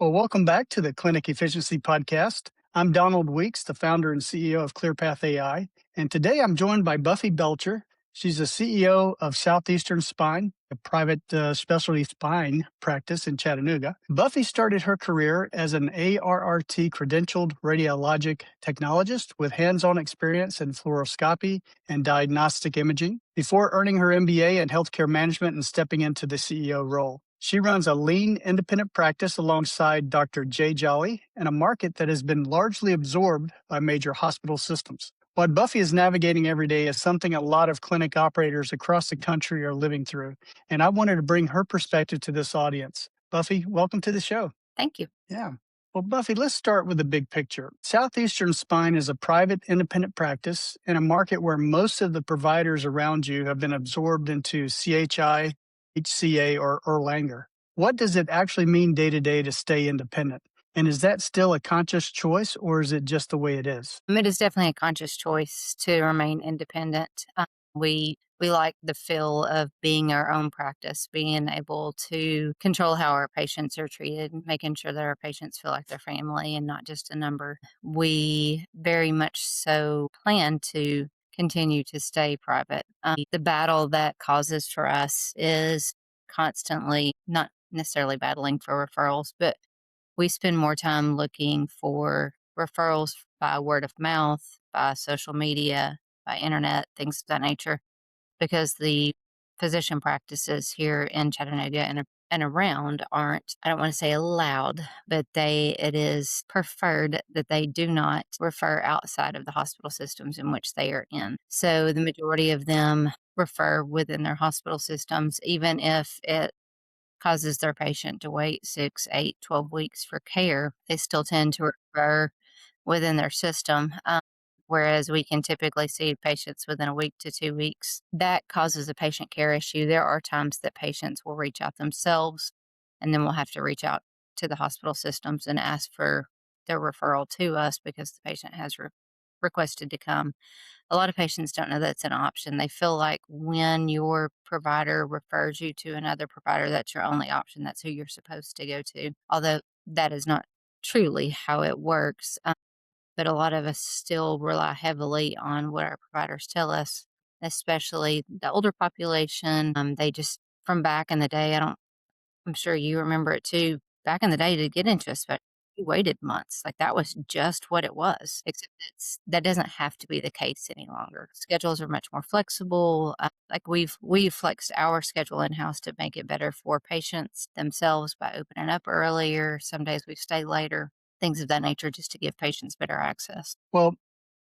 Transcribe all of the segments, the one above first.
Well, welcome back to the Clinic Efficiency Podcast. I'm Donald Weeks, the founder and CEO of ClearPath AI. And today I'm joined by Buffy Belcher. She's the CEO of Southeastern Spine, a private specialty spine practice in Chattanooga. Buffy started her career as an ARRT credentialed radiologic technologist with hands on experience in fluoroscopy and diagnostic imaging before earning her MBA in healthcare management and stepping into the CEO role. She runs a lean, independent practice alongside Dr. Jay Jolly in a market that has been largely absorbed by major hospital systems. What Buffy is navigating every day is something a lot of clinic operators across the country are living through, and I wanted to bring her perspective to this audience. Buffy, welcome to the show. Thank you. Yeah. Well, Buffy, let's start with the big picture. Southeastern Spine is a private independent practice in a market where most of the providers around you have been absorbed into CHI, HCA, or Erlanger. What does it actually mean day to day to stay independent? And is that still a conscious choice or is it just the way it is? It is definitely a conscious choice to remain independent. We like the feel of being our own practice, being able to control how our patients are treated, making sure that our patients feel like their family and not just a number. We very much so plan to continue to stay private. The battle that causes for us is constantly not necessarily battling for referrals, but we spend more time looking for referrals by word of mouth, by social media, by internet, things of that nature, because the physician practices here in Chattanooga and around aren't, I don't want to say allowed, but it is preferred that they do not refer outside of the hospital systems in which they are in. So the majority of them refer within their hospital systems, even if it causes their patient to wait 6, 8, 12 weeks for care, they still tend to refer within their system. Whereas we can typically see patients within a week to 2 weeks. That causes a patient care issue. There are times that patients will reach out themselves, and then we'll have to reach out to the hospital systems and ask for their referral to us because the patient has requested to come. A lot of patients don't know that's an option. They feel like when your provider refers you to another provider, that's your only option. That's who you're supposed to go to. Although that is not truly how it works. But a lot of us still rely heavily on what our providers tell us, especially the older population. They just, from back in the day, I'm sure you remember it too. Back in the day, to get into a specialty, you waited months. Like that was just what it was. Except that doesn't have to be the case any longer. Schedules are much more flexible. Like we've flexed our schedule in house to make it better for patients themselves by opening up earlier. Some days we stay later. Things of that nature, just to give patients better access. Well,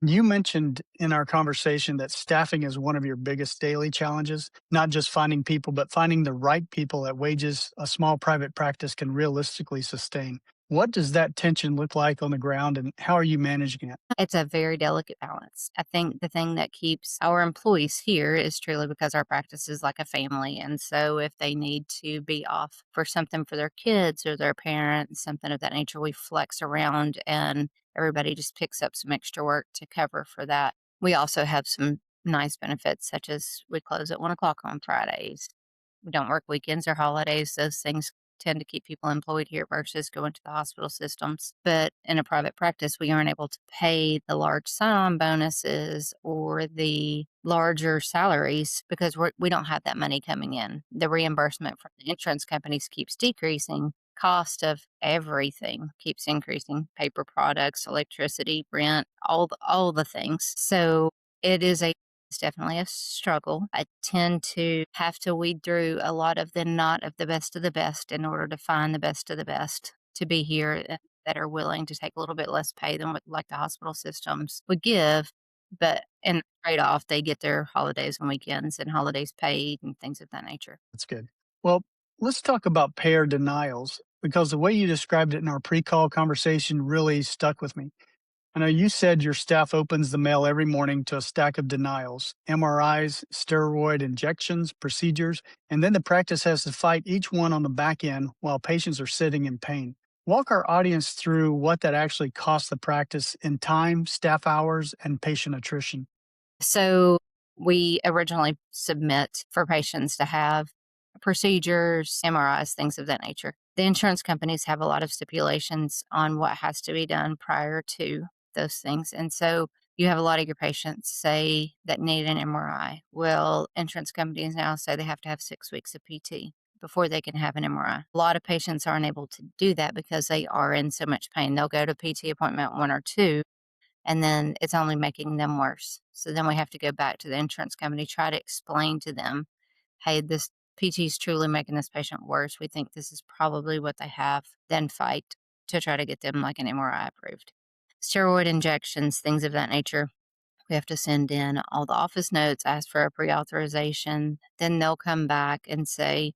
you mentioned in our conversation that staffing is one of your biggest daily challenges, not just finding people, but finding the right people at wages a small private practice can realistically sustain. What does that tension look like on the ground and how are you managing it? It's a very delicate balance. I think the thing that keeps our employees here is truly because our practice is like a family. And so if they need to be off for something for their kids or their parents, something of that nature, we flex around and everybody just picks up some extra work to cover for that. We also have some nice benefits, such as we close at 1 o'clock on Fridays. We don't work weekends or holidays. Those things tend to keep people employed here versus going to the hospital systems. But in a private practice, we aren't able to pay the large sign-on bonuses or the larger salaries because we don't have that money coming in. The reimbursement from the insurance companies keeps decreasing. Cost of everything keeps increasing: paper products, electricity, rent, all the things. So it's definitely a struggle. I tend to have to weed through a lot of the not of the best in order to find the best of the best to be here, that are willing to take a little bit less pay than what like the hospital systems would give. But in trade off, they get their holidays and weekends and holidays paid and things of that nature. That's good. Well, let's talk about payer denials because the way you described it in our pre call conversation really stuck with me. I know you said your staff opens the mail every morning to a stack of denials, MRIs, steroid injections, procedures, and then the practice has to fight each one on the back end while patients are sitting in pain. Walk our audience through what that actually costs the practice in time, staff hours, and patient attrition. So we originally submit for patients to have procedures, MRIs, things of that nature. The insurance companies have a lot of stipulations on what has to be done prior to those things. And so you have a lot of your patients say that need an MRI. Well, insurance companies now say they have to have 6 weeks of PT before they can have an MRI. A lot of patients aren't able to do that because they are in so much pain. They'll go to PT appointment 1 or 2, and then it's only making them worse. So then we have to go back to the insurance company, try to explain to them, hey, this PT is truly making this patient worse. We think this is probably what they have, then fight to try to get them like an MRI approved. Steroid injections, things of that nature. We have to send in all the office notes, ask for a pre-authorization. Then they'll come back and say,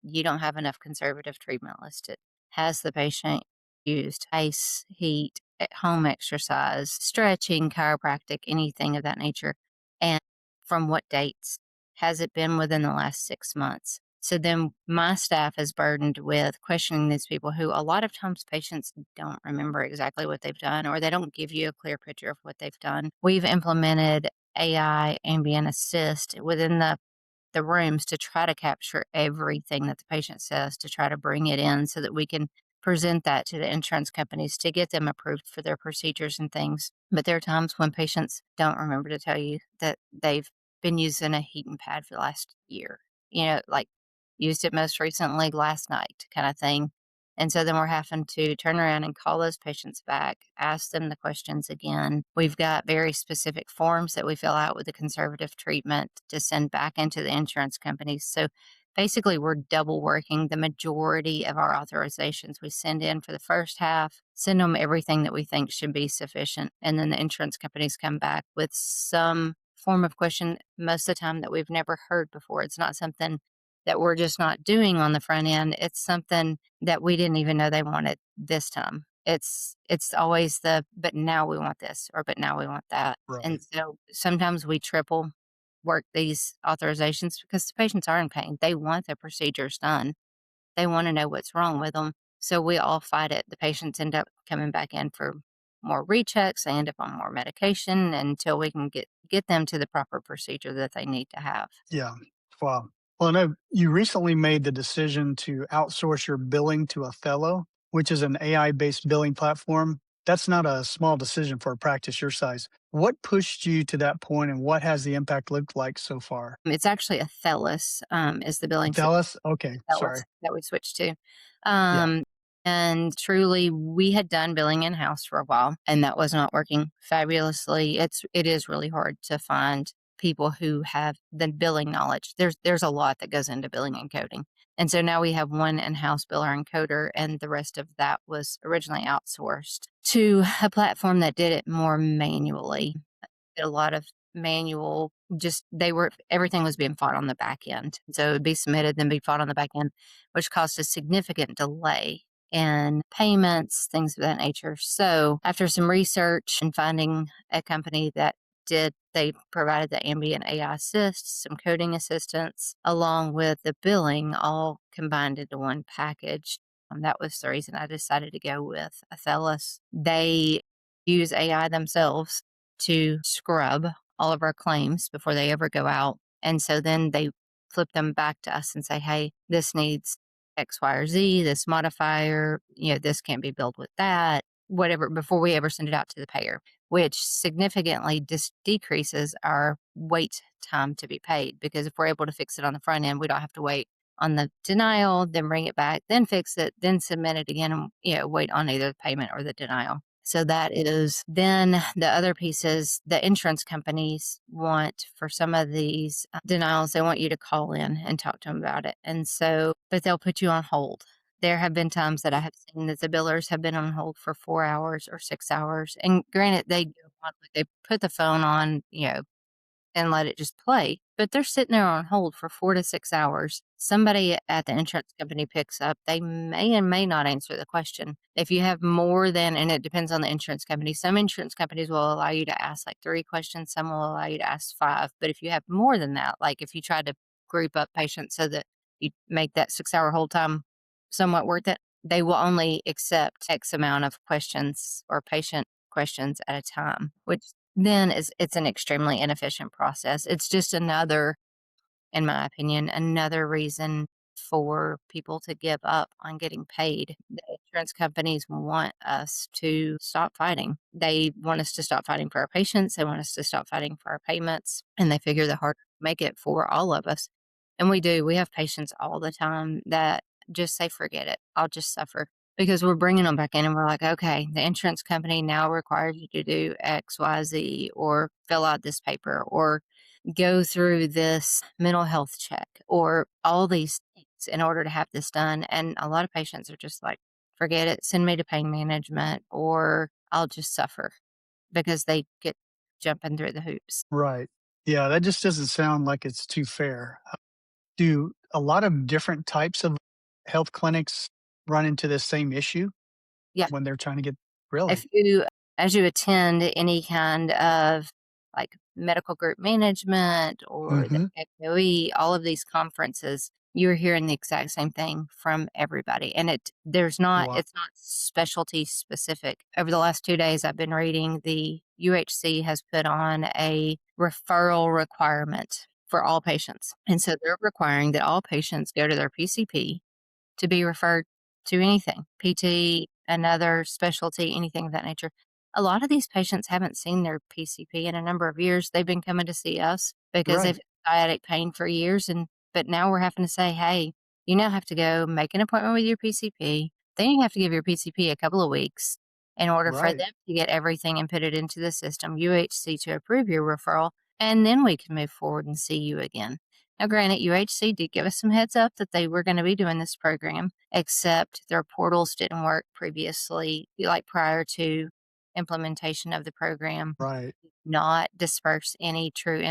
you don't have enough conservative treatment listed. Has the patient used ice, heat, at home exercise, stretching, chiropractic, anything of that nature? And from what dates? Has it been within the last 6 months? So then my staff is burdened with questioning these people who a lot of times patients don't remember exactly what they've done, or they don't give you a clear picture of what they've done. We've implemented AI ambient assist within the rooms to try to capture everything that the patient says, to try to bring it in so that we can present that to the insurance companies to get them approved for their procedures and things. But there are times when patients don't remember to tell you that they've been using a heating pad for the last year, like used it most recently last night kind of thing. And so then we're having to turn around and call those patients back, ask them the questions again. We've got very specific forms that we fill out with the conservative treatment to send back into the insurance companies. So basically, we're double working the majority of our authorizations. We send in for the first half, send them everything that we think should be sufficient. And then the insurance companies come back with some form of question, most of the time that we've never heard before. It's not something that we're just not doing on the front end. It's something that we didn't even know they wanted this time. It's always but now we want this, or but now we want that. And Right. so sometimes we triple work these authorizations because the patients are in pain. They want their procedures done. They want to know what's wrong with them. So we all fight it. The patients end up coming back in for more rechecks. They end up on more medication until we can get them to the proper procedure that they need to have. Yeah. Wow. Well, I know you recently made the decision to outsource your billing to Othello, which is an AI-based billing platform. That's not a small decision for a practice your size. What pushed you to that point, and what has the impact looked like so far? It's actually Athelis, is the billing system. Dallas? Okay, Athelis sorry. that we switched to. Yeah, Um, and truly, we had done billing in-house for a while, and that was not working fabulously. It is really hard to find people who have the billing knowledge. There's a lot that goes into billing and coding. And so now we have one in-house biller and coder, and the rest of that was originally outsourced to a platform that did it more manually. Did a lot of manual, just everything was being fought on the back end. So it'd be submitted, then be fought on the back end, which caused a significant delay in payments, things of that nature. So after some research and finding a company that they provided the ambient AI assist, some coding assistance, along with the billing, all combined into one package. That was the reason I decided to go with Athelis. They use AI themselves to scrub all of our claims before they ever go out. And so then they flip them back to us and say, hey, this needs X, Y, or Z, this modifier, this can't be billed with that, whatever, before we ever send it out to the payer, which significantly decreases our wait time to be paid. Because if we're able to fix it on the front end, we don't have to wait on the denial, then bring it back, then fix it, then submit it again, and wait on either the payment or the denial. So that is then the other piece is the insurance companies want for some of these denials, they want you to call in and talk to them about it. And so, but they'll put you on hold. There have been times that I have seen that the billers have been on hold for 4 hours or 6 hours. And granted, they put the phone on, and let it just play. But they're sitting there on hold for 4 to 6 hours. Somebody at the insurance company picks up. They may and may not answer the question. If you have more than, and it depends on the insurance company, some insurance companies will allow you to ask like 3 questions, some will allow you to ask 5. But if you have more than that, like if you try to group up patients so that you make that 6 hour hold time somewhat worth it, they will only accept X amount of questions or patient questions at a time, which then it's an extremely inefficient process. It's just another, in my opinion, another reason for people to give up on getting paid. The insurance companies want us to stop fighting. They want us to stop fighting for our patients. They want us to stop fighting for our payments. And they figure the harder to make it for all of us. And we do. We have patients all the time that just say, forget it. I'll just suffer. Because we're bringing them back in and we're like, okay, the insurance company now requires you to do X, Y, Z, or fill out this paper, or go through this mental health check, or all these things in order to have this done. And a lot of patients are just like, forget it, send me to pain management, or I'll just suffer because they get jumping through the hoops. Right. Yeah, that just doesn't sound like it's too fair. Do a lot of different types of health clinics run into this same issue Yeah. when they're trying to get If really? you as you attend any kind of, like, medical group management or the Mhm. AOE, all of these conferences, you're hearing the exact same thing from everybody, and Wow. it's not specialty specific. Over the last 2 days, I've been reading the UHC has put on a referral requirement for all patients, and so they're requiring that all patients go to their PCP to be referred to anything, PT, another specialty, anything of that nature. A lot of these patients haven't seen their PCP in a number of years. They've been coming to see us because they've Right. had sciatic pain for years, and but now we're having to say, "Hey, you now have to go make an appointment with your PCP. Then you have to give your PCP a couple of weeks in order for Right. them to get everything and put it into the system, UHC to approve your referral, and then we can move forward and see you again." Now, granted, UHC did give us some heads up that they were going to be doing this program, except their portals didn't work previously, like prior to implementation of the program, Right. not disperse any true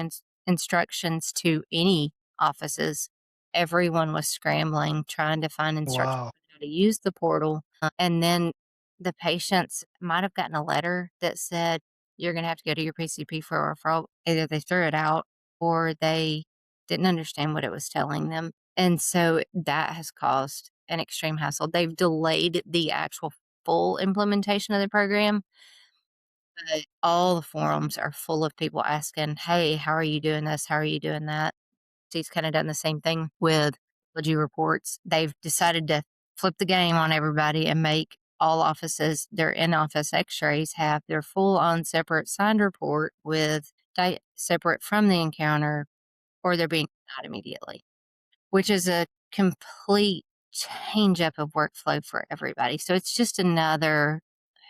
instructions to any offices. Everyone was scrambling, trying to find instructions Wow. on how to use the portal. And then the patients might have gotten a letter that said, you're going to have to go to your PCP for a referral. Either they threw it out or they didn't understand what it was telling them. And so that has caused an extreme hassle. They've delayed the actual full implementation of the program, but all the forums are full of people asking, "Hey, how are you doing this? How are you doing that?" She's kinda done the same thing with pathology reports. They've decided to flip the game on everybody and make all offices, their in-office X-rays have their full-on separate signed report with separate from the encounter, or they're being denied immediately, which is a complete change up of workflow for everybody. So it's just another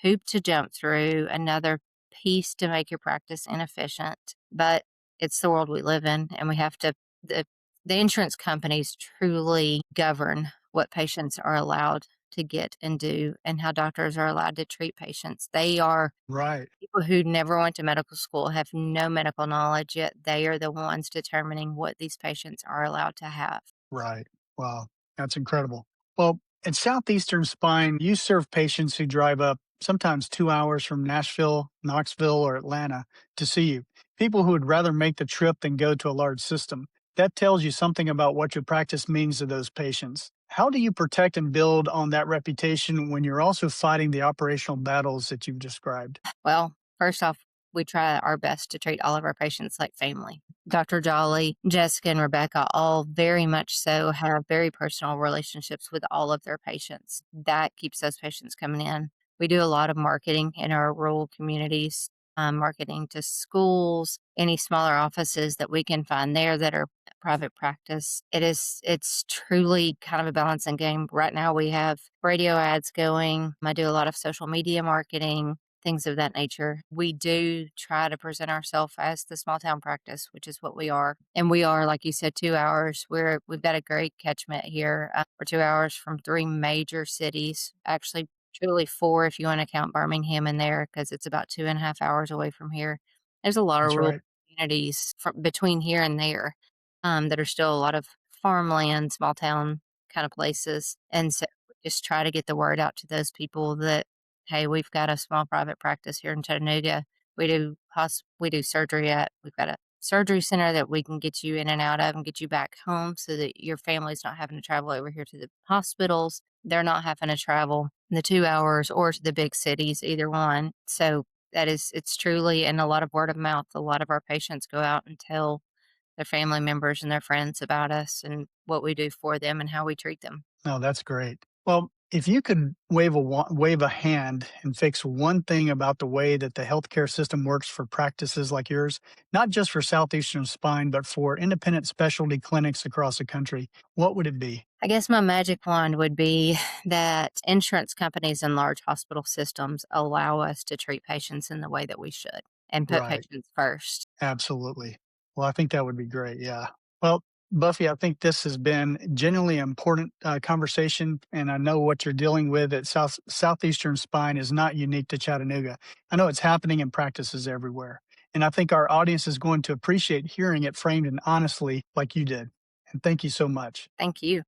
hoop to jump through, another piece to make your practice inefficient. But it's the world we live in, and we have to, the, the insurance companies truly govern what patients are allowed to get and do and how doctors are allowed to treat patients. They are Right. people who never went to medical school, have no medical knowledge, yet they are the ones determining what these patients are allowed to have. Right. Wow. That's incredible. Well, at Southeastern Spine, you serve patients who drive up sometimes 2 hours from Nashville, Knoxville, or Atlanta to see you. People who would rather make the trip than go to a large system. That tells you something about what your practice means to those patients. How do you protect and build on that reputation when you're also fighting the operational battles that you've described? Well, first off, we try our best to treat all of our patients like family. Dr. Jolly, Jessica, and Rebecca all very much so have very personal relationships with all of their patients. That keeps those patients coming in. We do a lot of marketing in our rural communities, marketing to schools, any smaller offices that we can find there that are private practice. It's truly kind of a balancing game. Right now we have radio ads going. I do a lot of social media marketing, things of that nature. We do try to present ourselves as the small town practice, which is what we are. And we are, like you said, 2 hours. We've got a great catchment here. We're 2 hours from three major cities, actually, truly four if you want to count Birmingham in there, because it's about 2.5 hours away from here. There's a lot of That's rural right. communities between here and there that are still a lot of farmland, small town kind of places. And so we just try to get the word out to those people that, hey, we've got a small private practice here in Chattanooga. We do surgery at. We've got a surgery center that we can get you in and out of and get you back home so that your family's not having to travel over here to the hospitals. They're not having to travel the 2 hours or to the big cities, either one. So it's truly, and a lot of word of mouth. A lot of our patients go out and tell their family members and their friends about us and what we do for them and how we treat them. No, that's great. Well, if you could wave a hand and fix one thing about the way that the healthcare system works for practices like yours, not just for Southeastern Spine, but for independent specialty clinics across the country, what would it be? I guess my magic wand would be that insurance companies and large hospital systems allow us to treat patients in the way that we should and put Right. patients first. Absolutely. Well, I think that would be great. Yeah. Well, Buffy, I think this has been genuinely important conversation, and I know what you're dealing with at Southeastern Spine is not unique to Chattanooga. I know it's happening in practices everywhere, and I think our audience is going to appreciate hearing it framed and honestly like you did. And thank you so much. Thank you.